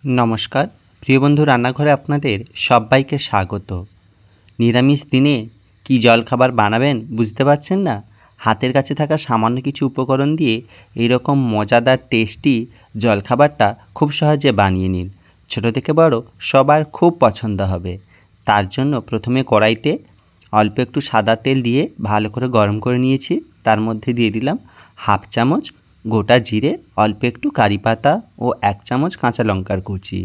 নমস্কার প্রিয় বন্ধু, রান্নাঘরে আপনাদের সবাইকে স্বাগত। নিরামিষ দিনে কি জলখাবার বানাবেন বুঝতে পারছেন না? হাতের কাছে থাকা সামান্য কিছু উপকরণ দিয়ে এইরকম মজাদার টেস্টি জলখাবারটা খুব সহজে বানিয়ে নিন। ছোট থেকে বড় সবার খুব পছন্দ হবে। তার জন্য প্রথমে কড়াইতে অল্প একটু সাদা তেল দিয়ে ভালো করে গরম করে নিয়েছি। তার মধ্যে দিয়ে দিলাম হাফ চামচ গোটা জিরে, অল্প একটু কারি পাতা ও 1 চামচ কাঁচা লঙ্কার কুচি।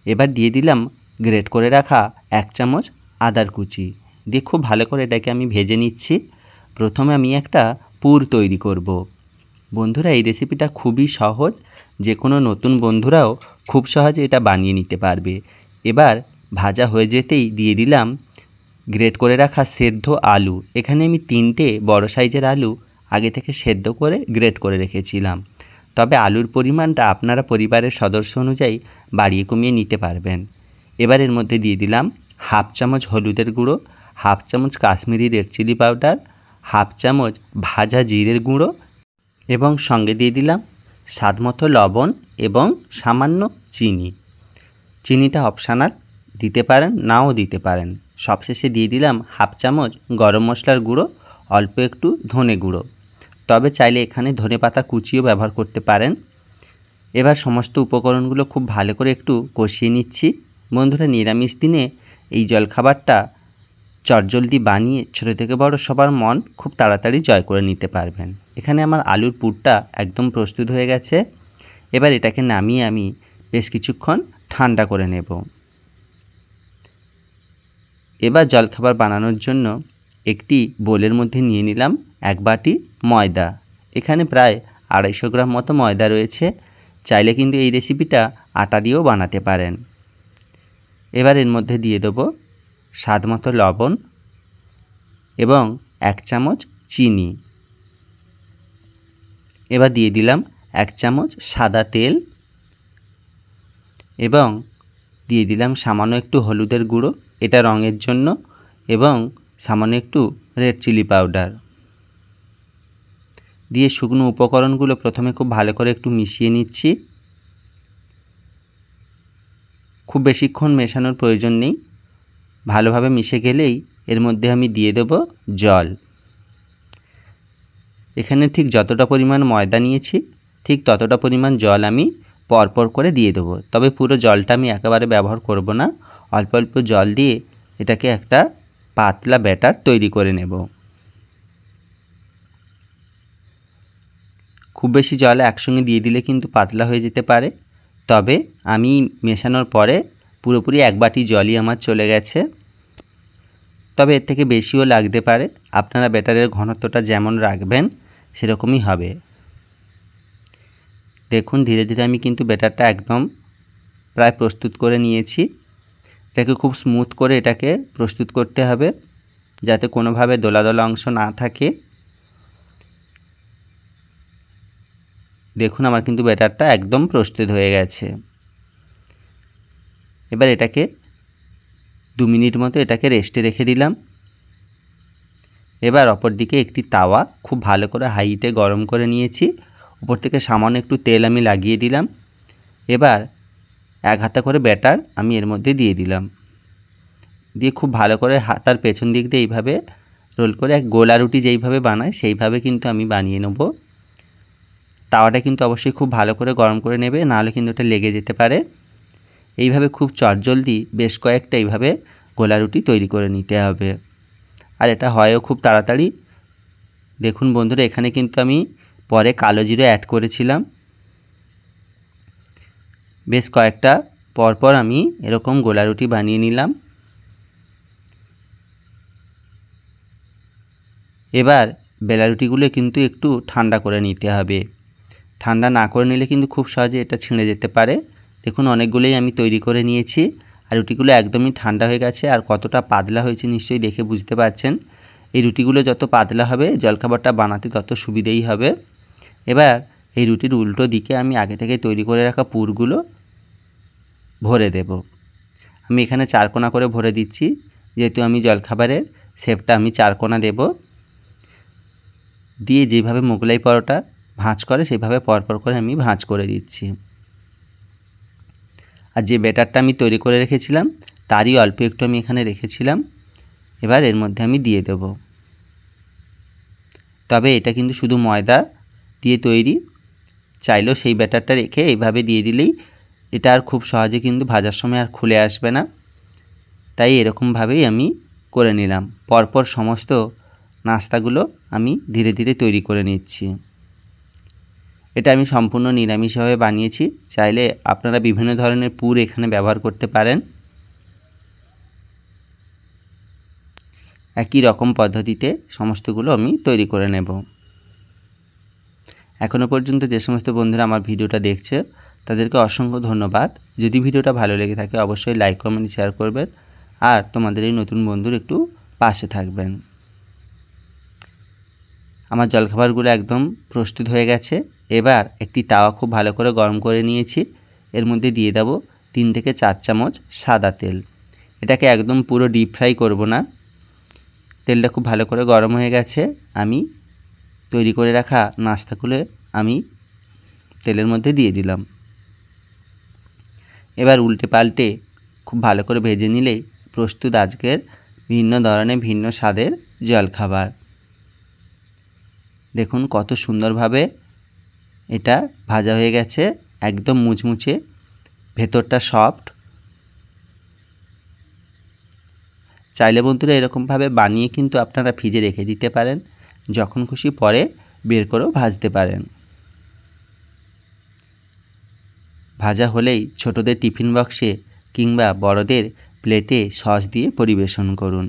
এবার দিয়ে দিলাম গ্রেট করে রাখা 1 চামচ আদার কুচি দিয়ে খুব ভালো করে এটাকে আমি ভেজে নিচ্ছি। প্রথমে আমি একটা পুর তৈরি করব। বন্ধুরা, এই রেসিপিটা খুবই সহজ, যে কোনো নতুন বন্ধুরাও খুব সহজে এটা বানিয়ে নিতে পারবে। এবার ভাজা হয়ে যেতেই দিয়ে দিলাম গ্রেট করে রাখা সেদ্ধ আলু। এখানে আমি 3টে বড় সাইজের আলু আগে থেকে সেদ্ধ করে গ্রেট করে রেখেছিলাম। তবে আলুর পরিমাণটা আপনারা পরিবারের সদস্য অনুযায়ী বাড়িয়ে কমিয়ে নিতে পারবেন। এবার এর মধ্যে দিয়ে দিলাম হাফ চামচ হলুদের গুঁড়ো, হাফ চামচ Kashmiri red chilli powder, half চামচ ভাজা জিরের গুঁড়ো এবং সঙ্গে দিয়ে দিলাম স্বাদমতো লবণ এবং সামান্য চিনি। চিনিটা অপশনাল, দিতে পারেন নাও দিতে পারেন। সবশেষে দিয়ে দিলাম হাফ চামচ গরম মশলার গুঁড়ো, অল্প একটু ধনে গুঁড়ো। তবে চাইলে এখানে ধনেপাতা কুচিও ব্যবহার করতে পারেন। এবার সমস্ত উপকরণগুলো খুব ভালো করে একটু কষিয়ে নিচ্ছি। বন্ধুরা, নিরামিষ দিনে এই জলখাবারটা চটজলদি বানিয়ে ছোটো থেকে বড় সবার মন খুব তাড়াতাড়ি জয় করে নিতে পারবেন। এখানে আমার আলুর পুরটা একদম প্রস্তুত হয়ে গেছে। এবার এটাকে নামিয়ে আমি বেশ কিছুক্ষণ ঠান্ডা করে নেব। এবার জলখাবার বানানোর জন্য একটি বোলের মধ্যে নিয়ে নিলাম 1 বাটি ময়দা। এখানে প্রায় 250 গ্রাম মতো ময়দা রয়েছে। চাইলে কিন্তু এই রেসিপিটা আটা দিয়েও বানাতে পারেন। এবার এর মধ্যে দিয়ে দেবো স্বাদমতো লবণ এবং 1 চামচ চিনি। এবার দিয়ে দিলাম 1 চামচ সাদা তেল এবং দিয়ে দিলাম সামান্য একটু হলুদের গুঁড়ো, এটা রঙের জন্য, এবং সামান্য একটু রেড চিলি পাউডার দিয়ে শুকনো উপকরণগুলো প্রথমে খুব ভালো করে একটু মিশিয়ে নিচ্ছি। খুব বেশিক্ষণ মেশানোর প্রয়োজন নেই, ভালোভাবে মিশে গেলেই এর মধ্যে আমি দিয়ে দেব জল। এখানে ঠিক যতটা পরিমাণ ময়দা নিয়েছি ঠিক ততটা পরিমাণ জল আমি পরপর করে দিয়ে দেবো। তবে পুরো জলটা আমি একেবারে ব্যবহার করব না, অল্প অল্প জল দিয়ে এটাকে একটা পাতলা ব্যাটার তৈরি করে নেব। খুব বেশি জল একসঙ্গে দিয়ে দিলে কিন্তু পাতলা হয়ে যেতে পারে। তবে আমি মেশানোর পরে পুরোপুরি 1 বাটি জলই আমার চলে গেছে। তবে এর থেকে বেশিও লাগতে পারে, আপনারা ব্যাটারের ঘনত্বটা যেমন রাখবেন সেরকমই হবে। দেখুন, ধীরে ধীরে আমি কিন্তু ব্যাটারটা একদম প্রায় প্রস্তুত করে নিয়েছি। এটাকে খুব স্মুথ করে এটাকে প্রস্তুত করতে হবে, যাতে কোনোভাবে দোলা দোলা অংশ না থাকে। দেখুন, আমার কিন্তু ব্যাটারটা একদম প্রস্তুত হয়ে গেছে। এবার এটাকে 2 মিনিট মতো এটাকে রেস্টে রেখে দিলাম। এবার অপর দিকে একটি তাওয়া খুব ভালো করে হাই হিটে গরম করে নিয়েছি। উপর থেকে সামান্য একটু তেল আমি লাগিয়ে দিলাম। এবার 1 হাতা করে ব্যাটার আমি এর মধ্যে দিয়ে দিলাম। দিয়ে খুব ভালো করে হাতার পেছন দিক দিয়ে এইভাবে রোল করে এক গোলা রুটি যেইভাবে বানায় সেইভাবে কিন্তু আমি বানিয়ে নেব। তাওয়াটা কিন্তু অবশ্যই খুব ভালো করে গরম করে নেবে, নাহলে কিন্তু এটা লেগে যেতে পারে। এইভাবে খুব চটজলদি বেশ কয়েকটা এইভাবে গোলা রুটি তৈরি করে নিতে হবে, আর এটা হয়ও খুব তাড়াতাড়ি। দেখুন বন্ধুরা, এখানে কিন্তু আমি পরে কালো জিরে অ্যাড করেছিলাম। বেশ কয়েকটা পরপর আমি এরকম গোলা রুটি বানিয়ে নিলাম। এবার বেলা রুটিগুলো কিন্তু একটু ঠান্ডা করে নিতে হবে। ঠান্ডা না করে নিলে কিন্তু খুব সহজে এটা ছিঁড়ে যেতে পারে। দেখুন, অনেকগুলোই আমি তৈরি করে নিয়েছি, আর রুটিগুলো একদমই ঠান্ডা হয়ে গেছে। আর কতটা পাতলা হয়েছে নিশ্চয়ই দেখে বুঝতে পারছেন। এই রুটিগুলো যত পাতলা হবে জলখাবারটা বানাতে তত সুবিধেই হবে। এবার এই রুটির উল্টো দিকে আমি আগে থেকে তৈরি করে রাখা পুরগুলো ভরে দেব। আমি এখানে 4 কোণা করে ভরে দিচ্ছি, যেহেতু আমি জলখাবারের শেপটা আমি 4 কোণা দেব। দিয়ে যেভাবে মোগলাই পরোটা ভাঁজ করে সেভাবে পরপর করে আমি ভাঁজ করে দিচ্ছি। আর যে ব্যাটারটা আমি তৈরি করে রেখেছিলাম তারই অল্প একটু আমি এখানে রেখেছিলাম। এবার এর মধ্যে আমি দিয়ে দেব। তবে এটা কিন্তু শুধু ময়দা দিয়ে তৈরি, চাইলেও সেই ব্যাটারটা রেখে এইভাবে দিয়ে দিলেই এটা আর খুব সহজে কিন্তু ভাজার সময় আর খুলে আসবে না। তাই এরকমভাবেই আমি করে নিলাম। পরপর সমস্ত নাস্তাগুলো আমি ধীরে ধীরে তৈরি করে নিচ্ছি। এটা আমি সম্পূর্ণ নিরামিষভাবে বানিয়েছি, চাইলে আপনারা বিভিন্ন ধরনের পুর এখানে ব্যবহার করতে পারেন। একই রকম পদ্ধতিতে সমস্তগুলো আমি তৈরি করে নেব। এখনও পর্যন্ত যে সমস্ত বন্ধুরা আমার ভিডিওটা দেখছে তাদেরকে অসংখ্য ধন্যবাদ। যদি ভিডিওটা ভালো লেগে থাকে অবশ্যই লাইক কমেন্ট শেয়ার করবেন আর তোমাদের এই নতুন বন্ধুর একটু পাশে থাকবেন। আমার জলখাবারগুলো একদম প্রস্তুত হয়ে গেছে। এবার একটি তাওয়া খুব ভালো করে গরম করে নিয়েছি। এর মধ্যে দিয়ে দেব 3 থেকে 4 চামচ সাদা তেল। এটাকে একদম পুরো ডিপ ফ্রাই করব না। তেলটা খুব ভালো করে গরম হয়ে গেছে। আমি তৈরি করে রাখা নাস্তাগুলো আমি তেলের মধ্যে দিয়ে দিলাম। এবার উল্টে পাল্টে খুব ভালো করে ভেজে নিলেই প্রস্তুত আজকের ভিন্ন ধরনের ভিন্ন স্বাদের জলখাবার। দেখুন কত সুন্দরভাবে এটা ভাজা হয়ে গেছে, একদম মুচমুচে, ভেতরটা সফট। চাইলে বন্ধুরা এরকমভাবে বানিয়ে কিন্তু আপনারা ফ্রিজে রেখে দিতে পারেন, যখন খুশি পরে বের করেও ভাজতে পারেন। ভাজা হলেই ছোটদের টিফিন বক্সে কিংবা বড়দের প্লেটে সস দিয়ে পরিবেশন করুন।